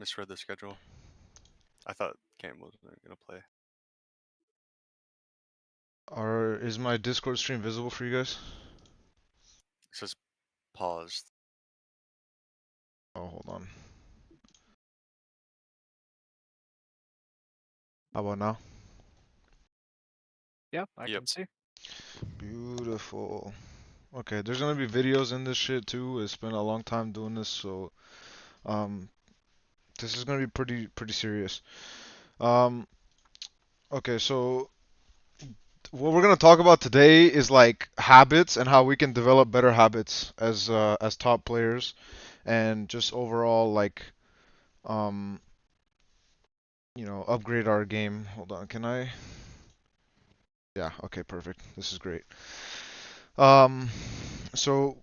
misread the schedule. I thought Cam wasn't gonna play. Is my Discord stream visible for you guys? It says paused. Oh, hold on. How about now? Yeah, I Yep. can see. Beautiful. Okay, there's gonna be videos in this shit too. It's been a long time doing this, so um, this is gonna be pretty serious. Um, okay, so what we're gonna talk about today is like habits and how we can develop better habits as top players, and just overall like um, upgrade our game. Hold on, can I? Yeah, okay, perfect. This is great. Um, so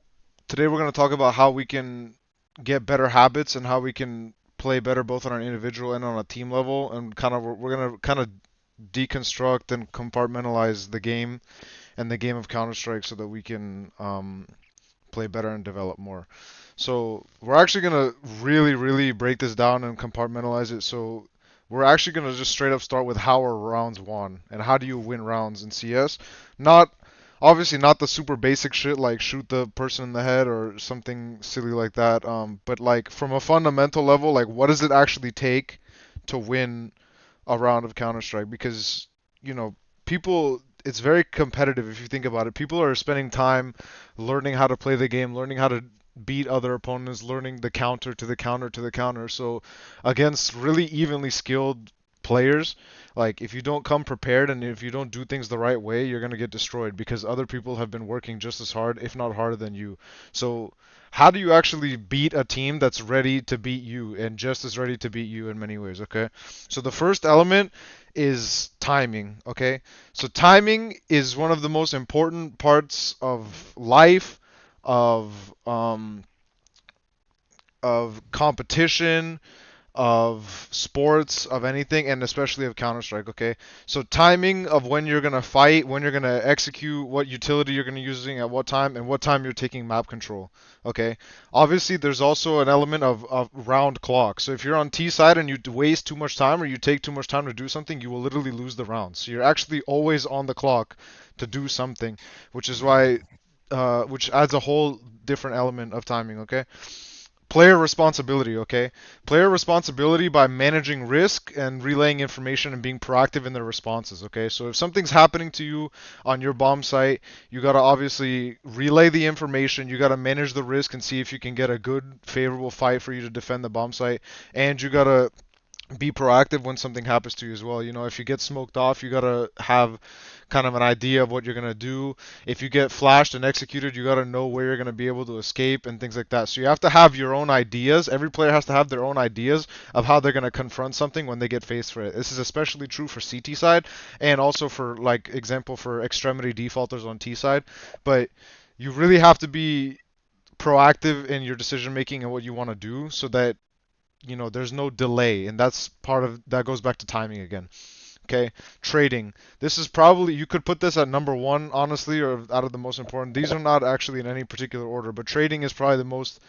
today we're going to talk about how we can get better habits and how we can play better both on an individual and on a team level, and we're going to kind of deconstruct and compartmentalize the game and the game of Counter-Strike so that we can play better and develop more. So we're actually going to really break this down and compartmentalize it. So we're actually going to just straight up start with how are rounds won and how do you win rounds in CS. Not Obviously not the super basic shit like shoot the person in the head or something silly like that. But like from a fundamental level, like what does it actually take to win a round of Counter Strike? Because people, it's very competitive if you think about it. People are spending time learning how to play the game, learning how to beat other opponents, learning the counter to the counter to the counter. So against really evenly skilled players, like if you don't come prepared and if you don't do things the right way, you're going to get destroyed because other people have been working just as hard, if not harder than you. So how do you actually beat a team that's ready to beat you and just as ready to beat you in many ways, okay? So the first element is timing, okay? So timing is one of the most important parts of life, of um, of competition, of sports, of anything, and especially of Counter Strike. Okay, so timing of when you're gonna fight, when you're gonna execute, what utility you're gonna be using at what time, and what time you're taking map control. Okay, obviously there's also an element of round clock. So if you're on T side and you waste too much time or you take too much time to do something, you will literally lose the round. So you're actually always on the clock to do something, which is why, which adds a whole different element of timing. Okay. Player responsibility, okay? Player responsibility by managing risk and relaying information and being proactive in their responses, okay? So if something's happening to you on your bomb site, you gotta obviously relay the information, you gotta manage the risk and see if you can get a good, favorable fight for you to defend the bomb site, and you gotta be proactive when something happens to you as well. You know, if you get smoked off, you gotta have kind of an idea of what you're gonna do. If you get flashed and executed, you gotta know where you're gonna be able to escape and things like that. So you have to have your own ideas. Every player has to have their own ideas of how they're gonna confront something when they get faced with it. This is especially true for CT side and also for like example for extremity defaulters on T side. But you really have to be proactive in your decision making and what you want to do so that there's no delay, and that's part of that goes back to timing again. Okay, trading. This is probably you could put this at number one, honestly, or out of the most important. These are not actually in any particular order, but trading is probably the most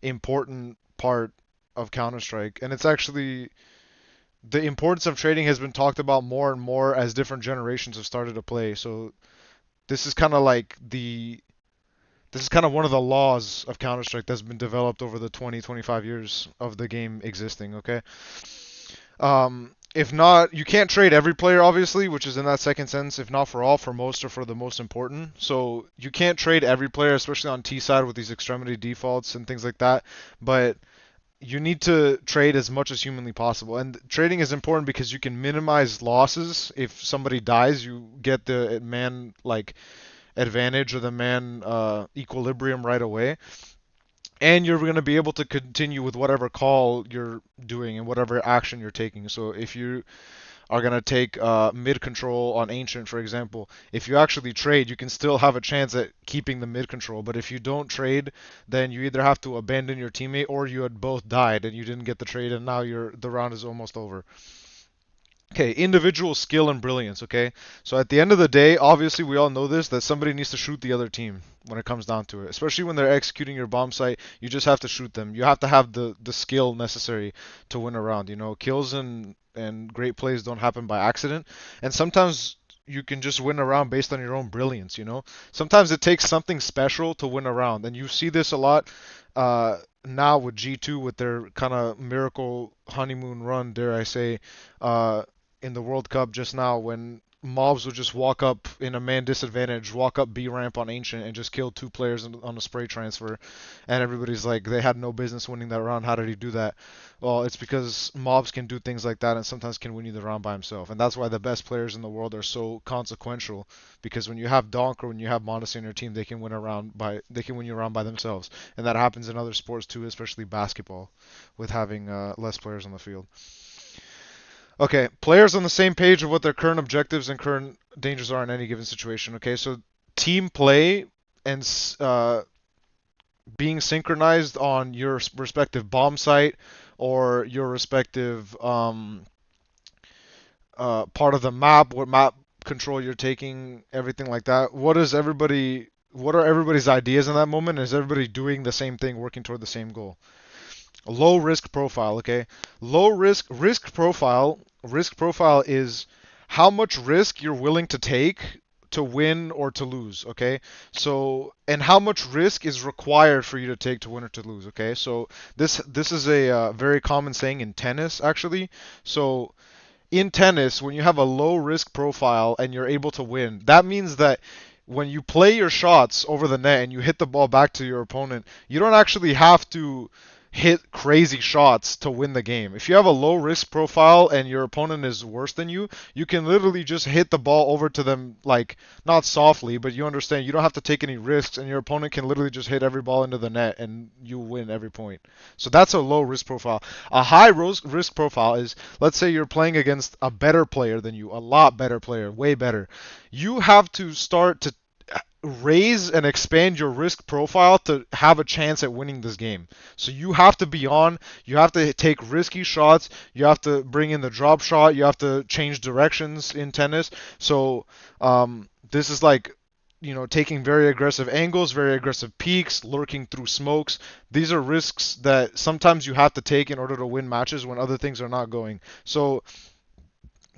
important part of Counter Strike, and it's actually the importance of trading has been talked about more and more as different generations have started to play. So this is kind of like the this is kind of one of the laws of Counter Strike that's been developed over the 20, 25 years of the game existing. Okay. If not, you can't trade every player, obviously, which is in that second sentence. If not for all, for most or for the most important. So you can't trade every player, especially on T side with these extremity defaults and things like that. But you need to trade as much as humanly possible. And trading is important because you can minimize losses. If somebody dies, you get the man like advantage or the man equilibrium right away, and you're going to be able to continue with whatever call you're doing and whatever action you're taking. So if you are going to take mid control on Ancient, for example, if you actually trade, you can still have a chance at keeping the mid control. But if you don't trade, then you either have to abandon your teammate or you had both died and you didn't get the trade, and now the round is almost over. Okay, individual skill and brilliance, okay? So at the end of the day, obviously we all know this, that somebody needs to shoot the other team when it comes down to it. Especially when they're executing your bomb site, you just have to shoot them. You have to have the skill necessary to win a round, you know? Kills and great plays don't happen by accident. And sometimes you can just win a round based on your own brilliance, you know? Sometimes it takes something special to win a round, and you see this a lot now with G2 with their kind of miracle honeymoon run, dare I say. In the World Cup just now when mobs would just walk up in a man disadvantage, walk up B ramp on Ancient and just kill two players on a spray transfer, and everybody's like, they had no business winning that round. How did he do that? Well, it's because mobs can do things like that and sometimes can win you the round by himself, and that's why the best players in the world are so consequential. Because when you have Donk or when you have Modesty on your team, they can win you around by themselves, and that happens in other sports too, especially basketball, with having less players on the field. Okay, players on the same page of what their current objectives and current dangers are in any given situation. Okay, so team play and being synchronized on your respective bomb site or your respective part of the map, what map control you're taking, everything like that. What are everybody's ideas in that moment? Is everybody doing the same thing, working toward the same goal? A low risk profile, okay? Low risk profile is how much risk you're willing to take to win or to lose, okay? So, and how much risk is required for you to take to win or to lose, okay? So this is a very common saying in tennis actually. So in tennis, when you have a low risk profile and you're able to win, that means that when you play your shots over the net and you hit the ball back to your opponent, you don't actually have to hit crazy shots to win the game. If you have a low risk profile and your opponent is worse than you can literally just hit the ball over to them, like not softly, but you understand you don't have to take any risks and your opponent can literally just hit every ball into the net and you win every point. So that's a low risk profile. A high risk profile is, let's say you're playing against a better player than you, a lot better player, way better. You have to start to raise and expand your risk profile to have a chance at winning this game. So you have to be on, you have to take risky shots, you have to bring in the drop shot, you have to change directions in tennis. So this is like, you know, taking very aggressive angles, very aggressive peaks, lurking through smokes. These are risks that sometimes you have to take in order to win matches when other things are not going. So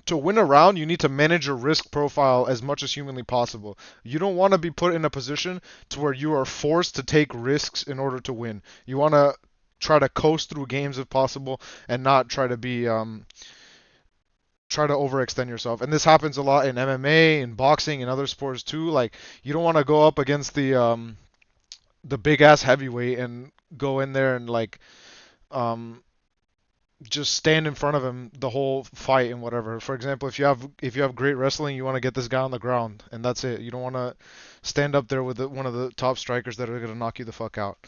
to win a round, you need to manage your risk profile as much as humanly possible. You don't want to be put in a position to where you are forced to take risks in order to win. You want to try to coast through games if possible and not try to overextend yourself. And this happens a lot in MMA, in boxing, and other sports too. Like you don't want to go up against the big ass heavyweight and go in there and like um just stand in front of him the whole fight and whatever. For example, if you have great wrestling, you want to get this guy on the ground and that's it. You don't want to stand up there with one of the top strikers that are gonna knock you the fuck out.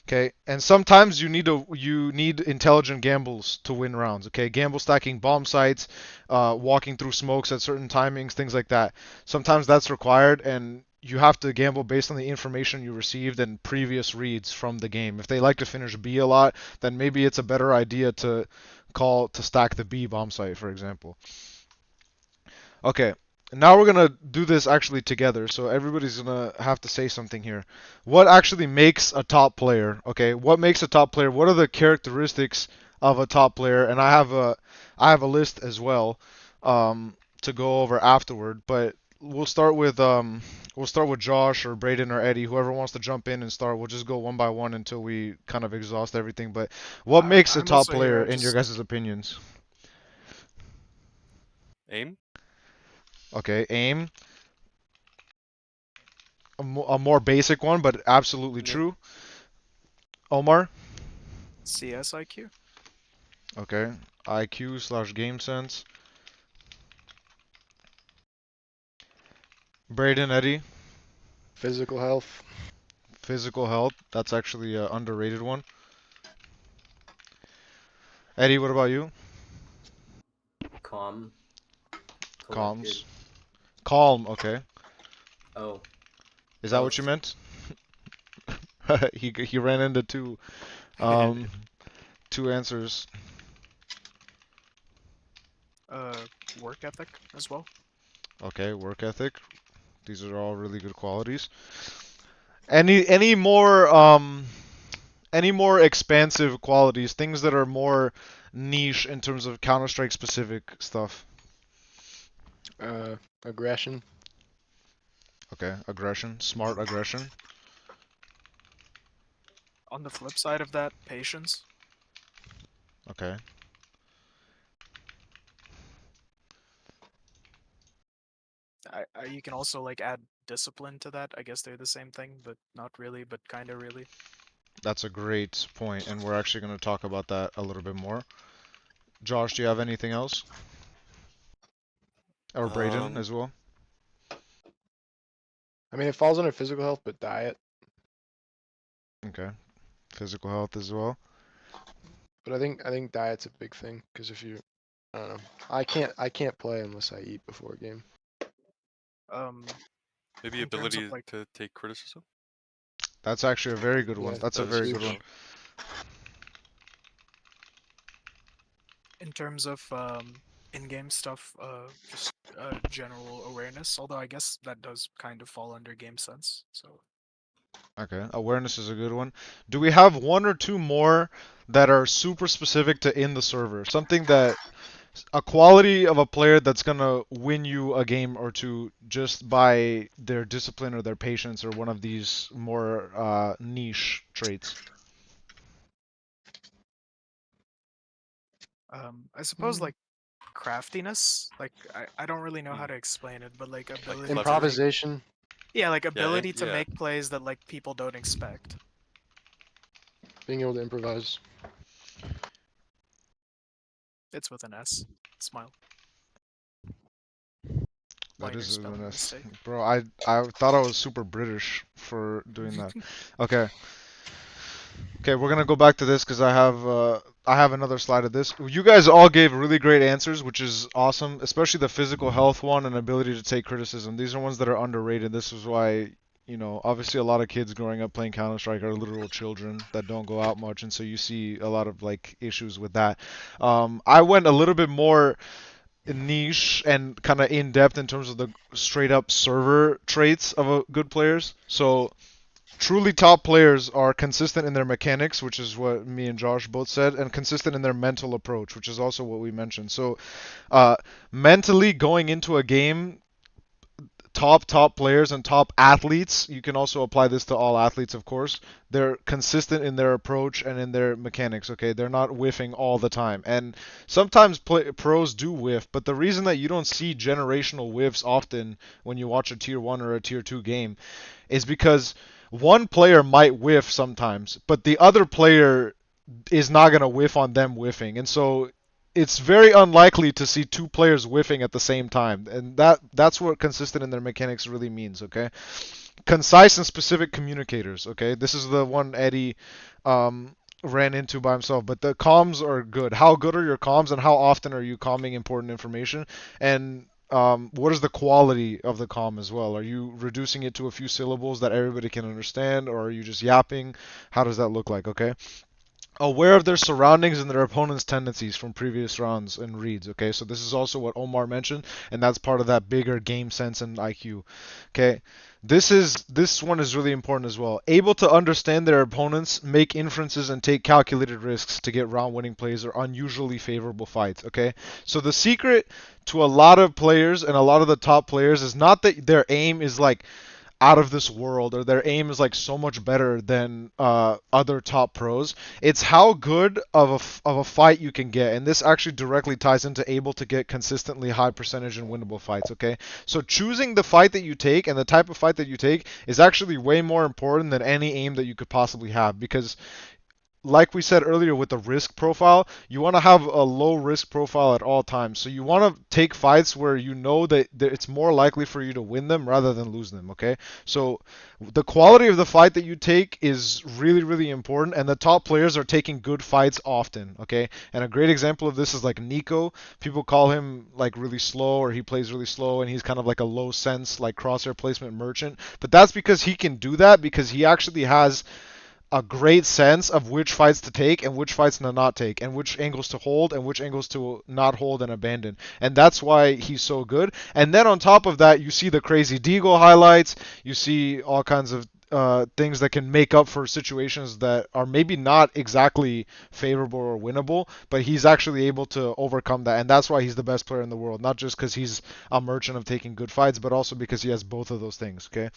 Okay, and sometimes you need intelligent gambles to win rounds. Okay, gamble stacking bomb sites, walking through smokes at certain timings, things like that. Sometimes that's required, and you have to gamble based on the information you received and previous reads from the game. If they like to finish B a lot, then maybe it's a better idea to call to stack the B bomb site, for example. Okay, now we're gonna do this actually together, so everybody's gonna have to say something here. What actually makes a top player? Okay, what makes a top player? What are the characteristics of a top player? And I have a list as well to go over afterward, but we'll start with Josh or Braden or Eddie, whoever wants to jump in and start. We'll just go one by one until we kind of exhaust everything. But what makes a I'm top also here. player I in your just guys' opinions? Aim? Okay, aim. A more basic one, but absolutely Yep. true. Omar? CS IQ. Okay. IQ slash game sense. Braden, Eddie? Physical health. Physical health. That's actually an underrated one. Eddie, what about you? Calm, collected. Calms. Calm, okay. Oh, Is that what you both. meant? He ran into um two answers. work ethic as well. Okay, work ethic. These are all really good qualities. Any more expansive qualities, things that are more niche in terms of Counter-Strike specific stuff. Aggression. Okay, aggression, smart aggression. On the flip side of that, patience. Okay. You can also like add discipline to that. I guess they're the same thing, but not really, but kind of really. That's a great point, and we're actually going to talk about that a little bit more. Josh, do you have anything else? Or Brayden Um, as well? I mean, it falls under physical health, but diet. Okay. Physical health as well. But I think diet's a big thing because if you, I don't know, I can't play unless I eat before a game. maybe In terms of ability like, to take criticism. That's actually a very good one. Yeah, That's a that's very good huge. one. in terms of in-game stuff, just general awareness. Although I guess that does kind of fall under game sense. So Okay. Awareness is a good one. Do we have one or two more that are super specific to in the server? Something that a quality of a player that's gonna win you a game or two just by their discipline or their patience or one of these more niche traits. I suppose like craftiness. Like I don't really know how Hmm. to explain it, but like ability clever. to make, Improvisation. yeah, like Yeah, ability to yeah. make plays that like people don't expect. Being able to improvise. It's with an S. Smile. That Minor is a spelling menace. mistake. Bro, I thought I was super British for doing that. Okay. Okay, we're gonna go back to this because I have another slide of this. You guys all gave really great answers, which is awesome, especially the physical health one and ability to take criticism. These are ones that are underrated. This is why, obviously a lot of kids growing up playing Counter-Strike are literal children that don't go out much, and so you see a lot of like issues with that. I went a little bit more niche and kind of in depth in terms of the straight up server traits of a good players. So truly top players are consistent in their mechanics, which is what me and Josh both said, and consistent in their mental approach, which is also what we mentioned. So, mentally going into a game, top players and top athletes, you can also apply this to all athletes, of course. They're consistent in their approach and in their mechanics, okay? They're not whiffing all the time. And sometimes pros do whiff, but the reason that you don't see generational whiffs often when you watch a tier 1 or a tier 2 game is because one player might whiff sometimes, but the other player is not going to whiff on them whiffing. And so it's very unlikely to see two players whiffing at the same time. And that's what consistent in their mechanics really means, okay? Concise and specific communicators, okay? This is the one Eddie ran into by himself, but the comms are good. How good are your comms and how often are you calming important information? And what is the quality of the comm as well? Are you reducing it to a few syllables that everybody can understand, or are you just yapping? How does that look like, okay? Aware of their surroundings and their opponent's tendencies from previous rounds and reads. Okay, so this is also what Omar mentioned, and that's part of that bigger game sense and IQ. Okay, this one is really important as well. Able to understand their opponents, make inferences, and take calculated risks to get round-winning plays or unusually favorable fights. Okay, so the secret to a lot of players and a lot of the top players is not that their aim is like out of this world or their aim is like so much better than other top pros. It's how good of a fight you can get, and this actually directly ties into able to get consistently high percentage and winnable fights. Okay, so choosing the fight that you take and the type of fight that you take is actually way more important than any aim that you could possibly have, because like we said earlier with the risk profile, you want to have a low risk profile at all times. So you want to take fights where you know that it's more likely for you to win them rather than lose them, okay? So the quality of the fight that you take is really, really important, and the top players are taking good fights often, okay? And a great example of this is like Nico. People call him like really slow, or he plays really slow, and he's kind of like a low sense, like crosshair placement merchant. But that's because he can do that because he actually has a great sense of which fights to take and which fights to not take, and which angles to hold and which angles to not hold and abandon. And that's why he's so good. And then on top of that, you see the crazy Deagle highlights. You see all kinds of things that can make up for situations that are maybe not exactly favorable or winnable, but he's actually able to overcome that. And that's why he's the best player in the world. Not just because he's a merchant of taking good fights, but also because he has both of those things. Okay.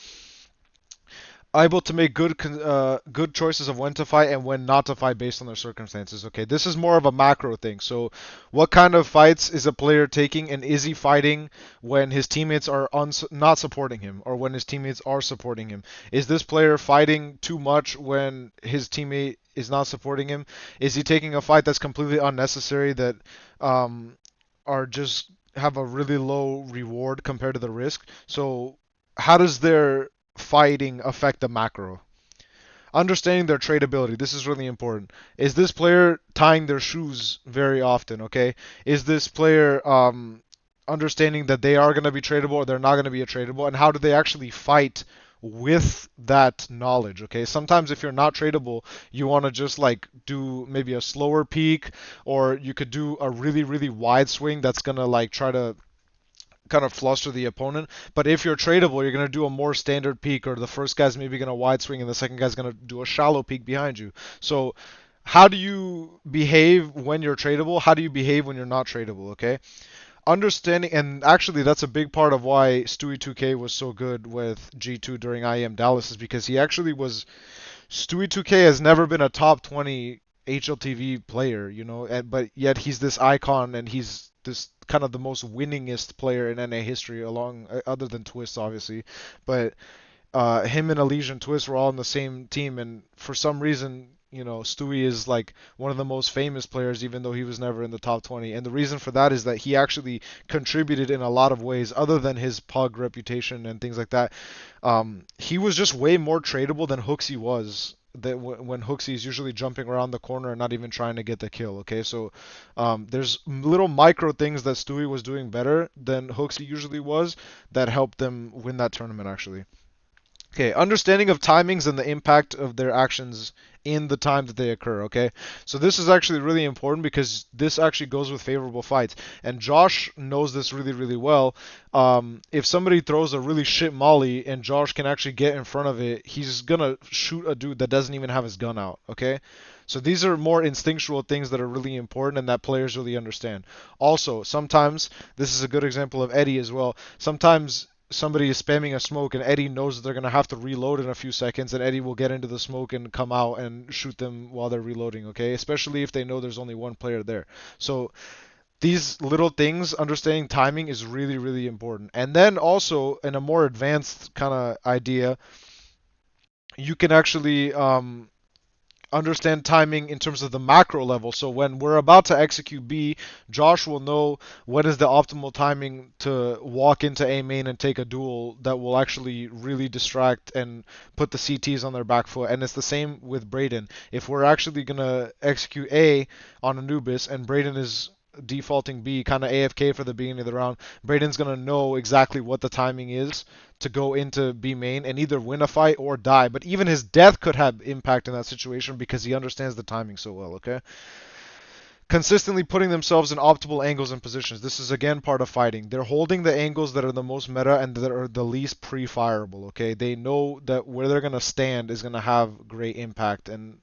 Able to make good choices of when to fight and when not to fight based on their circumstances. Okay, this is more of a macro thing. So, what kind of fights is a player taking, and is he fighting when his teammates are not supporting him, or when his teammates are supporting him? Is this player fighting too much when his teammate is not supporting him? Is he taking a fight that's completely unnecessary that are just have a really low reward compared to the risk? So, how does their fighting affect the macro? Understanding their tradability. This is really important. Is this player tying their shoes very often? Okay. Is this player understanding that they are going to be tradable or they're not going to be a tradable? And how do they actually fight with that knowledge? Okay. Sometimes if you're not tradable, you want to just like do maybe a slower peak, or you could do a really, really wide swing that's going to like try to kind of fluster the opponent. But if you're tradable, you're going to do a more standard peak, or the first guy's maybe going to wide swing and the second guy's going to do a shallow peak behind you. So how do you behave when you're tradable? How do you behave when you're not tradable? Okay. Understanding, and actually that's a big part of why Stewie2K was so good with G2 during IEM Dallas, is because he actually was Stewie2K has never been a top 20 HLTV player, you know, but yet he's this icon, and he's this kind of the most winningest player in NA history, along other than Twist, obviously. But him and Elysian Twist were all on the same team, and for some reason, you know, Stewie is like one of the most famous players, even though he was never in the top 20. And the reason for that is that he actually contributed in a lot of ways, other than his pug reputation and things like that. He was just way more tradable than Hooksy was. That when Hooksy is usually jumping around the corner and not even trying to get the kill. Okay, so there's little micro things that Stewie was doing better than Hooksy usually was that helped them win that tournament actually. Okay, understanding of timings and the impact of their actions in the time that they occur, okay? So this is actually really important because this actually goes with favorable fights. And Josh knows this really, really well. If somebody throws a really shit molly and Josh can actually get in front of it, he's gonna shoot a dude that doesn't even have his gun out, okay? So these are more instinctual things that are really important and that players really understand. Also, sometimes, this is a good example of Eddie as well, sometimes somebody is spamming a smoke and Eddie knows that they're going to have to reload in a few seconds, and Eddie will get into the smoke and come out and shoot them while they're reloading, okay? Especially if they know there's only one player there. So these little things, understanding timing is really, really important. And then also, in a more advanced kind of idea, you can actually understand timing in terms of the macro level. So when we're about to execute B, Josh will know what is the optimal timing to walk into A main and take a duel that will actually really distract and put the CTs on their back foot. And it's the same with Brayden. If we're actually going to execute A on Anubis and Brayden is defaulting B, kind of AFK for the beginning of the round, Brayden's going to know exactly what the timing is to go into B main and either win a fight or die. But even his death could have impact in that situation because he understands the timing so well, okay? Consistently putting themselves in optimal angles and positions. This is again part of fighting. They're holding the angles that are the most meta and that are the least pre-fireable, okay? They know that where they're going to stand is going to have great impact. And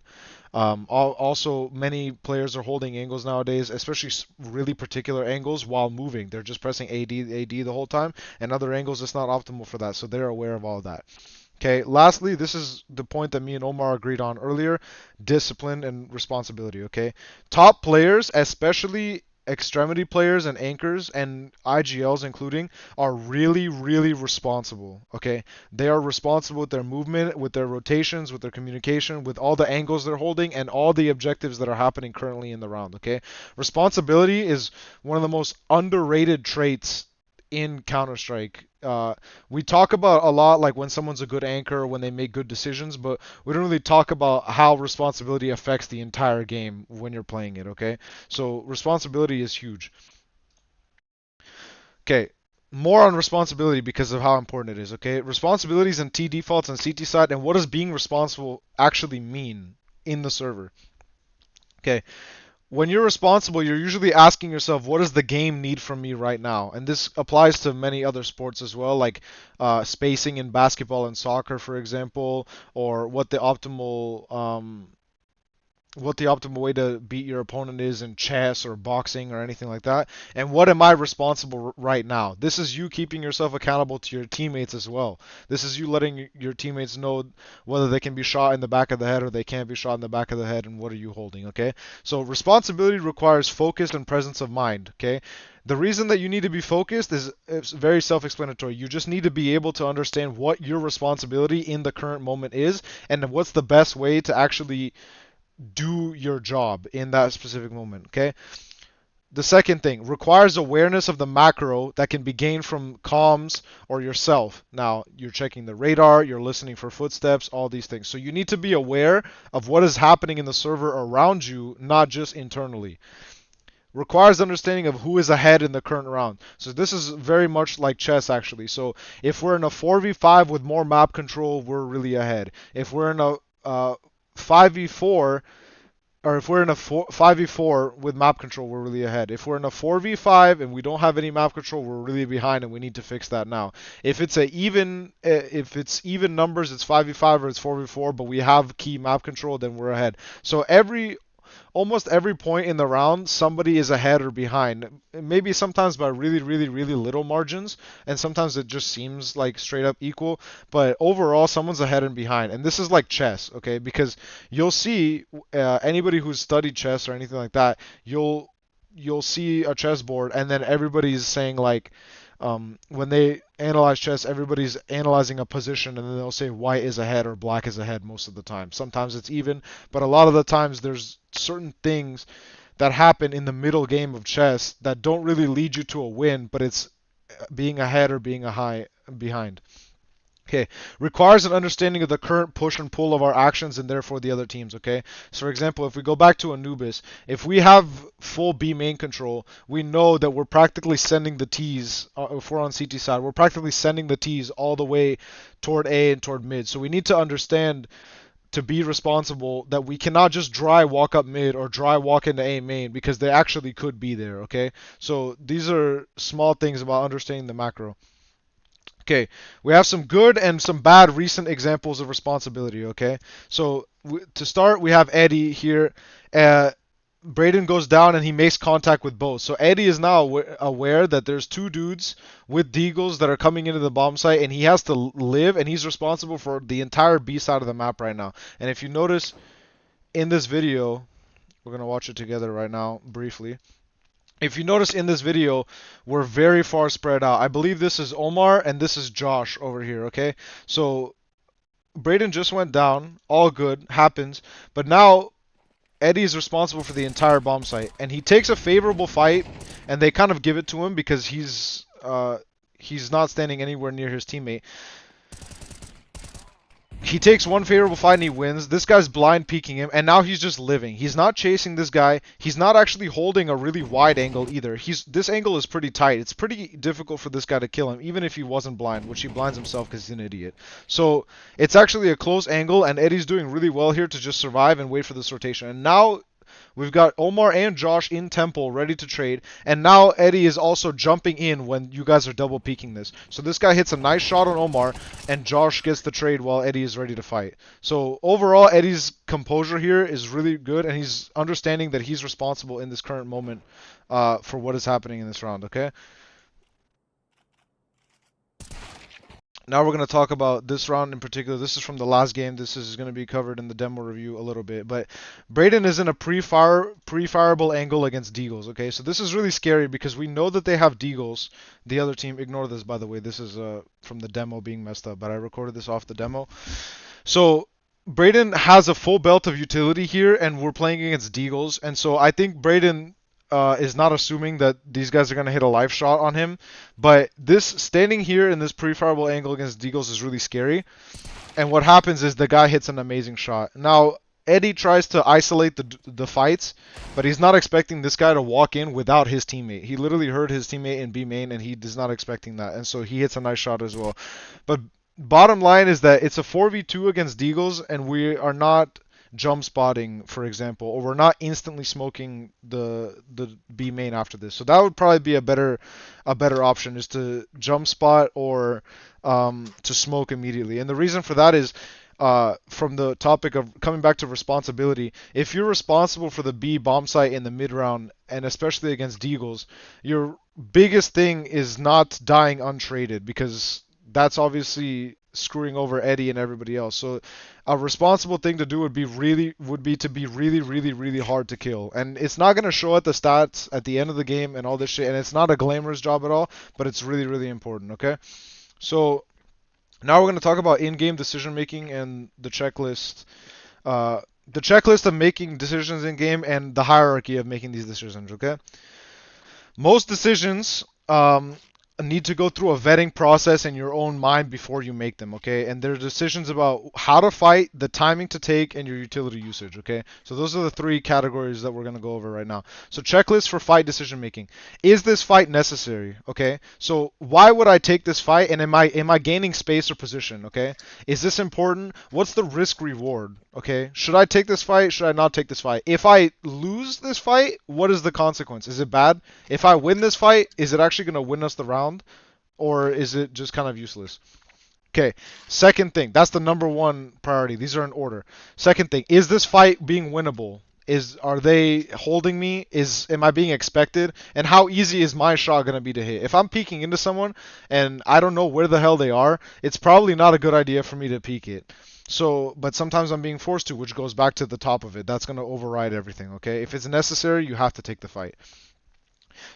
also, many players are holding angles nowadays, especially really particular angles while moving. They're just pressing AD the whole time, and other angles it's not optimal for that, so they're aware of all that. Okay, lastly, this is the point that me and Omar agreed on earlier, discipline and responsibility, okay? Top players, especially extremity players and anchors and IGLs including, are really, really responsible, okay? They are responsible with their movement, with their rotations, with their communication, with all the angles they're holding, and all the objectives that are happening currently in the round, okay? Responsibility is one of the most underrated traits in Counter-Strike. We talk about a lot like when someone's a good anchor, when they make good decisions, but we don't really talk about how responsibility affects the entire game when you're playing it, okay? So responsibility is huge. Okay, more on responsibility because of how important it is, okay? Responsibilities and T defaults and CT side, and what does being responsible actually mean in the server? Okay, when you're responsible, you're usually asking yourself, what does the game need from me right now? And this applies to many other sports as well, like spacing in basketball and soccer, for example, or what the optimal way to beat your opponent is in chess or boxing or anything like that. And what am I responsible right now? This is you keeping yourself accountable to your teammates as well. This is you letting your teammates know whether they can be shot in the back of the head or they can't be shot in the back of the head, and what are you holding, okay? So responsibility requires focus and presence of mind, okay? The reason that you need to be focused is it's very self-explanatory. You just need to be able to understand what your responsibility in the current moment is and what's the best way to actually do your job in that specific moment, okay? The second thing requires awareness of the macro that can be gained from comms or yourself. Now, you're checking the radar, you're listening for footsteps, all these things. So you need to be aware of what is happening in the server around you, not just internally. Requires understanding of who is ahead in the current round. So this is very much like chess actually. So if we're in a 4v5 with more map control, we're really ahead. If we're in a 5v4 or if we're in a 5v4 with map control, we're really ahead. If we're in a 4v5 and we don't have any map control, we're really behind, and we need to fix that now. If it's even numbers, it's 5v5 or it's 4v4, but we have key map control, then we're ahead. So almost every point in the round, somebody is ahead or behind. Maybe sometimes by really, really, really little margins, and sometimes it just seems like straight up equal. But overall, someone's ahead and behind. And this is like chess, okay? Because you'll see anybody who's studied chess or anything like that, you'll see a chessboard, and then everybody's saying like, when they analyze chess, everybody's analyzing a position, and then they'll say white is ahead or black is ahead most of the time. Sometimes it's even, but a lot of the times there's certain things that happen in the middle game of chess that don't really lead you to a win, but it's being ahead or being behind. Okay, requires an understanding of the current push and pull of our actions and therefore the other teams, okay? So for example, if we go back to Anubis, if we have full B main control, we know that we're practically sending the T's, if we're on CT side, we're practically sending the T's all the way toward A and toward mid. So we need to understand to be responsible that we cannot just dry walk up mid or dry walk into A main because they actually could be there, okay? So these are small things about understanding the macro. Okay, we have some good and some bad recent examples of responsibility, okay? So to start, we have Eddie here. Braden goes down and he makes contact with both. So Eddie is now aware that there's two dudes with deagles that are coming into the bomb site, and he has to live, and he's responsible for the entire B side of the map right now. And if you notice in this video, we're going to watch it together right now briefly. If you notice in this video, we're very far spread out. I believe this is Omar and this is Josh over here, okay? So Braden just went down, all good, happens, but now Eddie is responsible for the entire bomb site, and he takes a favorable fight, and they kind of give it to him because he's not standing anywhere near his teammate. He takes one favorable fight and he wins. This guy's blind peeking him, and now he's just living. He's not chasing this guy. He's not actually holding a really wide angle either. This angle is pretty tight. It's pretty difficult for this guy to kill him, even if he wasn't blind, which he blinds himself because he's an idiot. So it's actually a close angle, and Eddie's doing really well here to just survive and wait for this rotation. And now we've got Omar and Josh in temple ready to trade, and now Eddie is also jumping in when you guys are double peeking this. So this guy hits a nice shot on Omar, and Josh gets the trade while Eddie is ready to fight. So overall, Eddie's composure here is really good, and he's understanding that he's responsible in this current moment for what is happening in this round, okay? Now we're going to talk about this round in particular. This is from the last game. This is going to be covered in the demo review a little bit. But Braden is in a pre-fireable angle against deagles, okay? So this is really scary because we know that they have deagles. The other team, ignore this, by the way. This is from the demo being messed up, but I recorded this off the demo. So Braden has a full belt of utility here, and we're playing against deagles. And so I think Braden is not assuming that these guys are going to hit a live shot on him, but this standing here in this pre-fireable angle against deagles is really scary, and what happens is the guy hits an amazing shot. Now Eddie tries to isolate the fights, but he's not expecting this guy to walk in without his teammate. He literally heard his teammate in B main, and he is not expecting that, and so he hits a nice shot as well. But bottom line is that it's a 4v2 against Deagles, and we are not jump spotting, for example, or we're not instantly smoking the B main after this. So that would probably be a better option, is to jump spot or to smoke immediately. And the reason for that is from the topic of coming back to responsibility. If you're responsible for the B bomb site in the mid round, and especially against Deagles, your biggest thing is not dying untraded, because that's obviously screwing over Eddie and everybody else. So a responsible thing to do would be really hard to kill. And it's not going to show at the stats at the end of the game and all this shit, and it's not a glamorous job at all, but it's really important, okay? So now we're going to talk about in-game decision making and the checklist of making decisions in game and the hierarchy of making these decisions, okay? Most decisions need to go through a vetting process in your own mind before you make them, okay? And there are decisions about how to fight, the timing to take, and your utility usage, okay? So those are the three categories that we're going to go over right now. So checklist for fight decision making. Is this fight necessary, okay? So why would I take this fight, and am I gaining space or position, okay? Is this important? What's the risk reward, okay? Should I take this fight? Should I not take this fight? If I lose this fight, what is the consequence? Is it bad? If I win this fight, is it actually going to win us the round? Or is it just kind of useless? Okay, second thing, that's the number one priority. These are in order. Second thing, is this fight being winnable? Are they holding me? Am I being expected? And how easy is my shot going to be to hit? If I'm peeking into someone and I don't know where the hell they are, it's probably not a good idea for me to peek it. So, but sometimes I'm being forced to, which goes back to the top of it. That's going to override everything, okay? If it's necessary, you have to take the fight.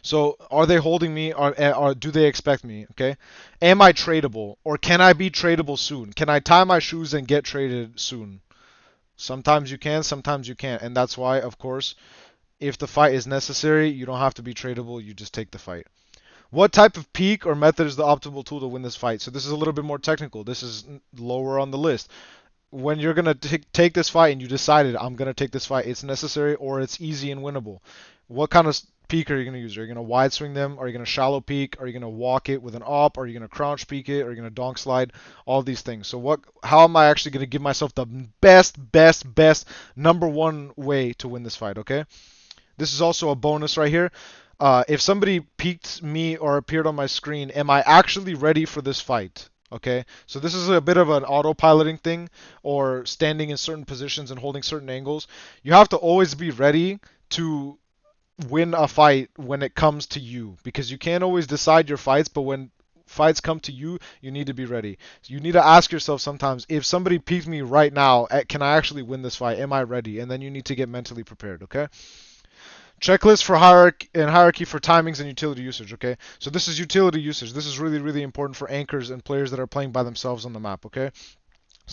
So are they holding me, or do they expect me, okay? Am I tradable, or can I be tradable soon? Can I tie my shoes and get traded soon? Sometimes you can, sometimes you can't. And that's why, of course, if the fight is necessary, you don't have to be tradable, you just take the fight. What type of peak or method is the optimal tool to win this fight? So this is a little bit more technical. This is lower on the list. When you're going to take this fight and you decided, I'm going to take this fight, it's necessary or it's easy and winnable. What kind of peek are you going to use? Are you going to wide swing them? Are you going to shallow peek? Are you going to walk it with an op? Are you going to crouch peek it? Are you going to donk slide? All these things. So how am I actually going to give myself the best number one way to win this fight, okay? This is also a bonus right here. If somebody peeked me or appeared on my screen, am I actually ready for this fight? Okay, so this is a bit of an autopiloting thing, or standing in certain positions and holding certain angles. You have to always be ready to win a fight when it comes to you, because you can't always decide your fights, but when fights come to you, you need to be ready. So you need to ask yourself sometimes, if somebody peeks me right now, can I actually win this fight? Am I ready? And then you need to get mentally prepared, okay? Checklist for hierarchy for timings and utility usage, okay? So this is utility usage. This is really important for anchors and players that are playing by themselves on the map, okay?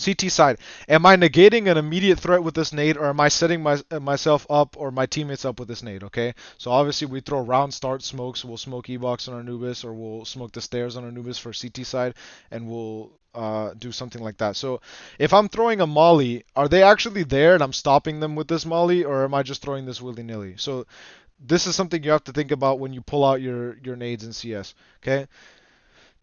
CT side, am I negating an immediate threat with this nade, or am I setting myself up or my teammates up with this nade, okay? So obviously we throw round start smokes. We'll smoke E-box on our Anubis, or we'll smoke the stairs on our Anubis for CT side, and we'll do something like that. So if I'm throwing a molly, are they actually there and I'm stopping them with this molly, or am I just throwing this willy-nilly? So this is something you have to think about when you pull out your nades in CS, okay?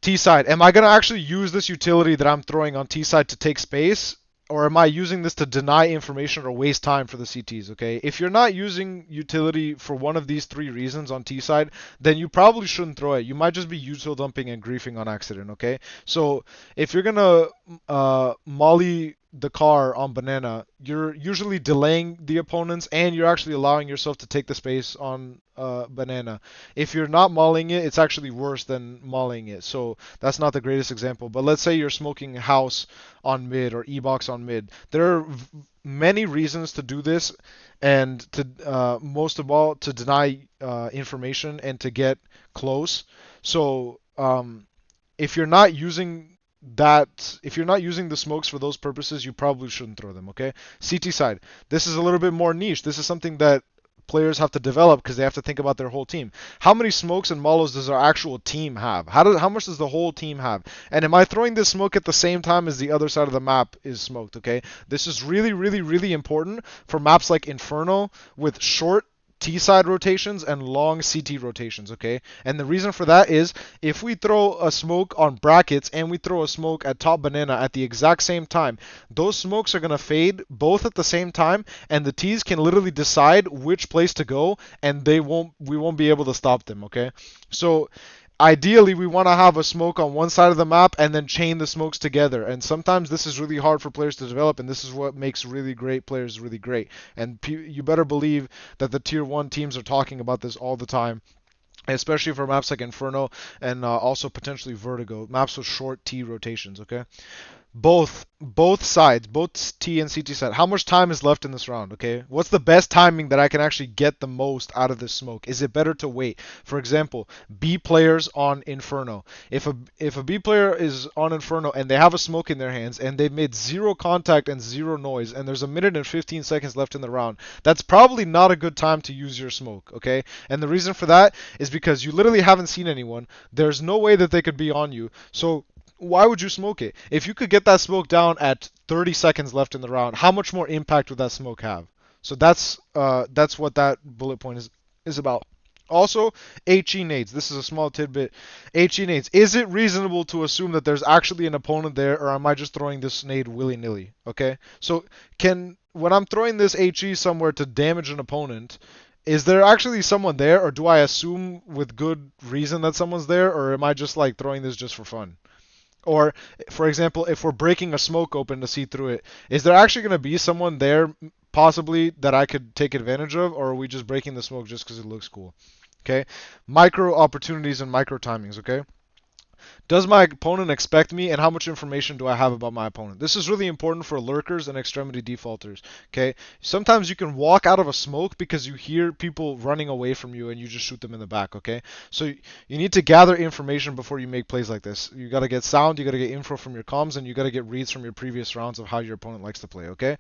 T side, am I going to actually use this utility that I'm throwing on T side to take space, or am I using this to deny information or waste time for the CTs, okay? If you're not using utility for one of these three reasons on T side, then you probably shouldn't throw it. You might just be util dumping and griefing on accident, okay? So if you're going to molly the car on banana, you're usually delaying the opponents and you're actually allowing yourself to take the space on banana. If you're not mollying it, it's actually worse than mollying it. So that's not the greatest example. But let's say you're smoking house on mid or E-box on mid. There are many reasons to do this, and to most of all to deny information and to get close. So if you're not using the smokes for those purposes, you probably shouldn't throw them, okay? CT side, this is a little bit more niche. This is something that players have to develop because they have to think about their whole team. How many smokes and molos does our actual team have? How much does the whole team have? And am I throwing this smoke at the same time as the other side of the map is smoked? Okay, this is really, really, really important for maps like Inferno with short T-side rotations and long CT rotations, okay? And the reason for that is if we throw a smoke on brackets and we throw a smoke at top banana at the exact same time, those smokes are going to fade both at the same time, and the T's can literally decide which place to go, and we won't be able to stop them, okay? So ideally we want to have a smoke on one side of the map and then chain the smokes together, and sometimes this is really hard for players to develop, and this is what makes really great players really great. And you better believe that the tier 1 teams are talking about this all the time, especially for maps like Inferno and also potentially Vertigo, maps with short T rotations, okay? Both sides, both T and CT side. How much time is left in this round, okay? What's the best timing that I can actually get the most out of this smoke? Is it better to wait? For example, B players on Inferno. If a B player is on Inferno and they have a smoke in their hands and they've made 0 contact and 0 noise and there's a minute and 15 seconds left in the round, that's probably not a good time to use your smoke, okay? And the reason for that is because you literally haven't seen anyone. There's no way that they could be on you. So why would you smoke it? If you could get that smoke down at 30 seconds left in the round, how much more impact would that smoke have? So that's what that bullet point is about. Also, HE nades. This is a small tidbit. HE nades. Is it reasonable to assume that there's actually an opponent there, or am I just throwing this nade willy-nilly? Okay? So when I'm throwing this HE somewhere to damage an opponent, is there actually someone there, or do I assume with good reason that someone's there, or am I just like throwing this just for fun? Or, for example, if we're breaking a smoke open to see through it, is there actually going to be someone there possibly that I could take advantage of, or are we just breaking the smoke just because it looks cool? Okay? Micro opportunities and micro timings, okay? Does my opponent expect me, and how much information do I have about my opponent? This is really important for lurkers and extremity defaulters, okay? Sometimes you can walk out of a smoke because you hear people running away from you and you just shoot them in the back, okay? So you need to gather information before you make plays like this. You got to get sound, you got to get info from your comms, and you got to get reads from your previous rounds of how your opponent likes to play, okay?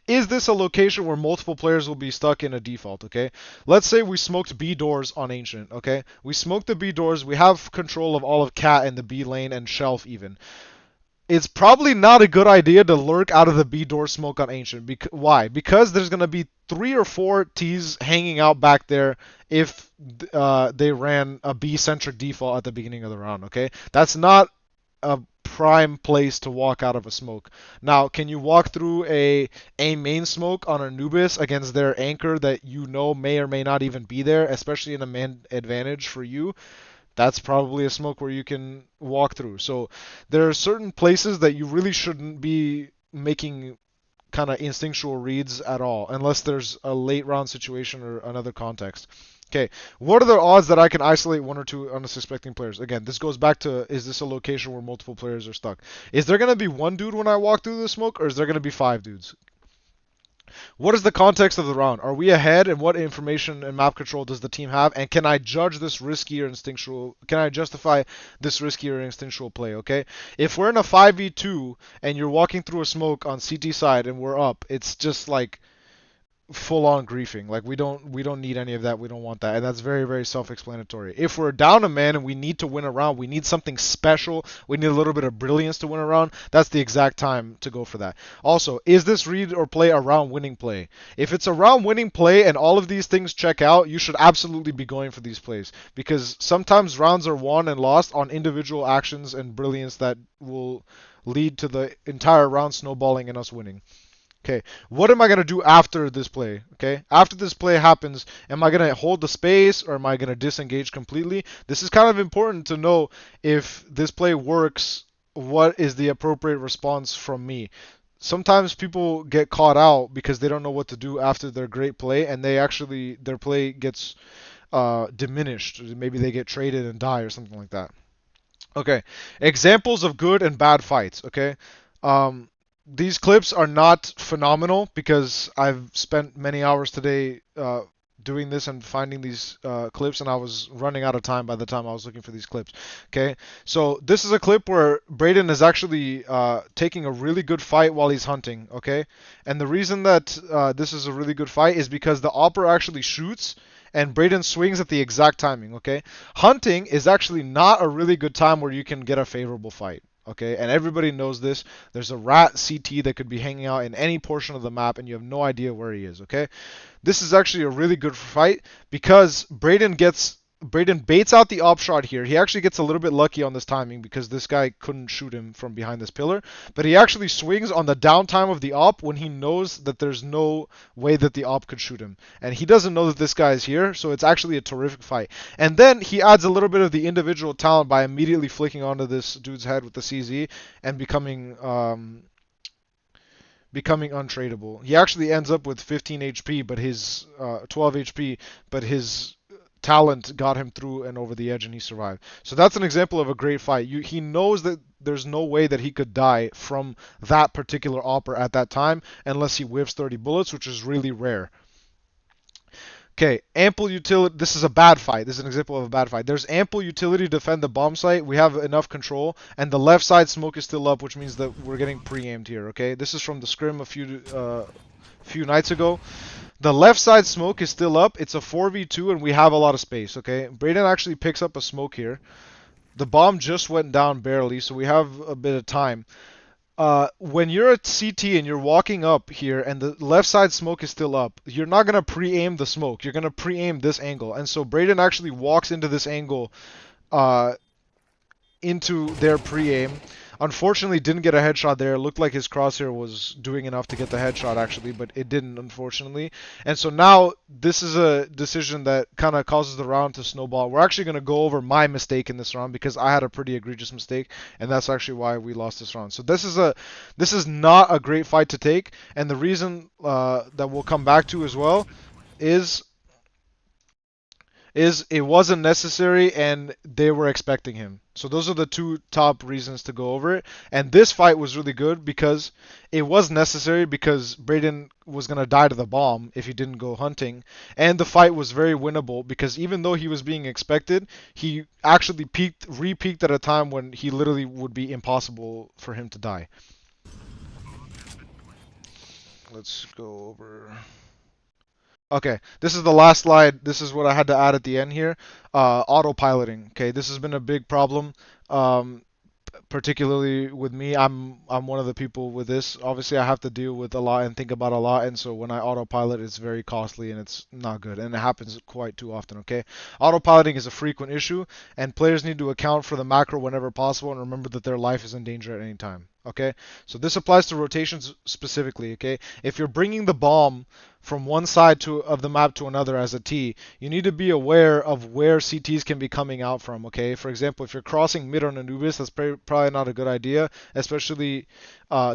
Is this a location where multiple players will be stuck in a default, okay? Let's say we smoked B doors on Ancient, okay? We smoked the B doors, we have control of all of Cat and the B lane and Shelf even. It's probably not a good idea to lurk out of the B door smoke on Ancient. Why? Because there's going to be 3 or 4 T's hanging out back there if they ran a B-centric default at the beginning of the round, okay? That's not a prime place to walk out of a smoke. Now, can you walk through a main smoke on Anubis against their anchor that you know may or may not even be there, especially in a man advantage for you? That's probably a smoke where you can walk through. So there are certain places that you really shouldn't be making kind of instinctual reads at all, unless there's a late round situation or another context. Okay, what are the odds that I can isolate 1 or 2 unsuspecting players? Again, this goes back to, is this a location where multiple players are stuck? Is there going to be 1 dude when I walk through the smoke, or is there going to be 5 dudes? What is the context of the round? Are we ahead, and what information and map control does the team have? And can I judge this riskier instinctual? Can I justify this riskier instinctual play? Okay, if we're in a 5v2 and you're walking through a smoke on CT side and we're up, it's just like full on griefing. Like we don't need any of that. We don't want that, and that's very, very self-explanatory. If we're down a man and we need to win a round, we need something special, we need a little bit of brilliance to win a round, that's the exact time to go for that. Also, is this read or play a round winning play? If it's a round winning play and all of these things check out, you should absolutely be going for these plays, because sometimes rounds are won and lost on individual actions and brilliance that will lead to the entire round snowballing and us winning. Okay, what am I going to do after this play? Okay, after this play happens, am I going to hold the space, or am I going to disengage completely? This is kind of important to know if this play works, what is the appropriate response from me. Sometimes people get caught out because they don't know what to do after their great play, and their play gets diminished. Maybe they get traded and die or something like that. Okay, examples of good and bad fights, okay? These clips are not phenomenal because I've spent many hours today doing this and finding these clips, and I was running out of time by the time I was looking for these clips. Okay, so this is a clip where Brayden is actually taking a really good fight while he's hunting. Okay, and the reason that this is a really good fight is because the Opper actually shoots and Brayden swings at the exact timing. Okay, hunting is actually not a really good time where you can get a favorable fight. Okay, and everybody knows this. There's a rat CT that could be hanging out in any portion of the map, and you have no idea where he is. Okay, this is actually a really good fight because Brayden baits out the op shot here. He actually gets a little bit lucky on this timing because this guy couldn't shoot him from behind this pillar. But he actually swings on the downtime of the op when he knows that there's no way that the op could shoot him. And he doesn't know that this guy is here, so it's actually a terrific fight. And then he adds a little bit of the individual talent by immediately flicking onto this dude's head with the CZ and becoming untradeable. He actually ends up with 15 HP, but his 12 HP, but his talent got him through and over the edge, and he survived. So that's an example of a great fight. He knows that there's no way that he could die from that particular opper at that time unless he whiffs 30 bullets, which is really rare. Okay, ample utility. This is a bad fight. This is an example of a bad fight. There's ample utility to defend the bomb site. We have enough control, and the left side smoke is still up, which means that we're getting pre-aimed here. Okay, this is from the scrim a few nights ago. The left side smoke is still up. It's a 4v2, and we have a lot of space. Okay, Brayden actually picks up a smoke here. The bomb just went down barely, so we have a bit of time. When you're at CT and you're walking up here and the left side smoke is still up, you're not going to pre-aim the smoke. You're going to pre-aim this angle. And so Brayden actually walks into this angle into their pre-aim. Unfortunately, didn't get a headshot there. It looked like his crosshair was doing enough to get the headshot, actually, but it didn't, unfortunately. And so now this is a decision that kind of causes the round to snowball. We're actually going to go over my mistake in this round because I had a pretty egregious mistake, and that's actually why we lost this round. So this is not a great fight to take, and the reason that we'll come back to as well is it wasn't necessary and they were expecting him. So those are the two top reasons to go over it. And this fight was really good because it was necessary because Brayden was going to die to the bomb if he didn't go hunting. And the fight was very winnable because even though he was being expected, he actually re-peaked at a time when he literally would be impossible for him to die. Let's go over... Okay, this is the last slide. This is what I had to add at the end here. Autopiloting. Okay, this has been a big problem, particularly with me. I'm one of the people with this. Obviously, I have to deal with a lot and think about a lot, and so when I autopilot, it's very costly and it's not good, and it happens quite too often. Okay, autopiloting is a frequent issue, and players need to account for the macro whenever possible and remember that their life is in danger at any time. Okay, so this applies to rotations specifically. Okay, if you're bringing the bomb from one side of the map to another as a T, you need to be aware of where CTs can be coming out from. Okay, for example, if you're crossing mid on Anubis, that's probably not a good idea, especially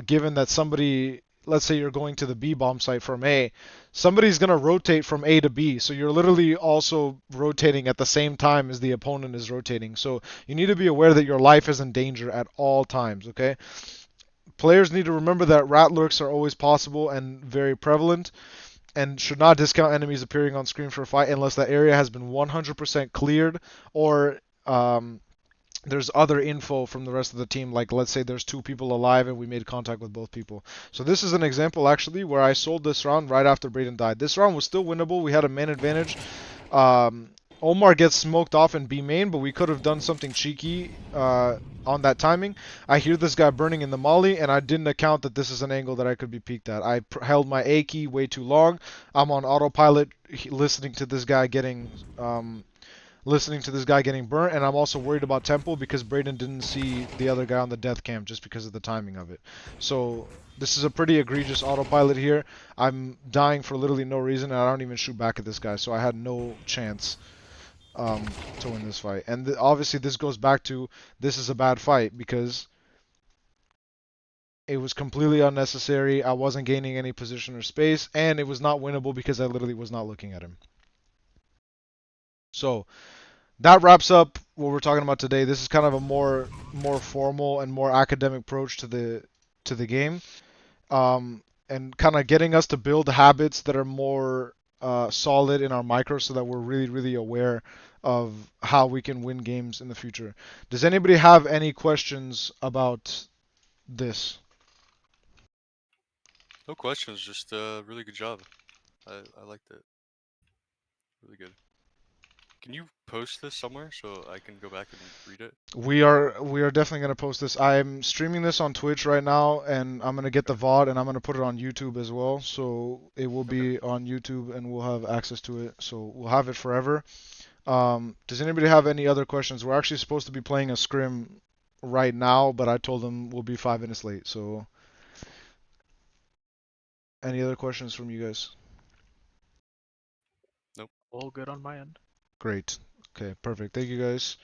given that somebody, let's say you're going to the B bomb site from A, somebody's going to rotate from A to B, so you're literally also rotating at the same time as the opponent is rotating. So you need to be aware that your life is in danger at all times. Okay, players need to remember that rat lurks are always possible and very prevalent, and should not discount enemies appearing on screen for a fight unless that area has been 100% cleared or there's other info from the rest of the team, like let's say there's two people alive and we made contact with both people. So this is an example actually where I sold this round right after Brayden died. This round was still winnable. We had a man advantage. Omar gets smoked off in B main, but we could have done something cheeky on that timing. I hear this guy burning in the molly, and I didn't account that this is an angle that I could be peeked at. I held my A key way too long. I'm on autopilot, listening to this guy getting burnt, and I'm also worried about tempo because Brayden didn't see the other guy on the death cam just because of the timing of it. So this is a pretty egregious autopilot here. I'm dying for literally no reason, and I don't even shoot back at this guy, so I had no chance to win this fight. And obviously this goes back to this is a bad fight because it was completely unnecessary. I wasn't gaining any position or space, and it was not winnable because I literally was not looking at him. So that wraps up what we're talking about today. This is kind of a more formal and more academic approach to the game, and kind of getting us to build habits that are more solid in our micro so that we're really, really aware of how we can win games in the future. Does anybody have any questions about this? No questions, just really good job. I liked it. Really good. Can you post this somewhere so I can go back and read it? We are definitely gonna post this. I'm streaming this on Twitch right now, and I'm gonna get the VOD and I'm gonna put it on YouTube as well. So it will be on YouTube, and we'll have access to it. So we'll have it forever. Does anybody have any other questions? We're actually supposed to be playing a scrim right now, but I told them we'll be 5 minutes late. So any other questions from you guys? All good on my end. Great. Okay, perfect. Thank you guys.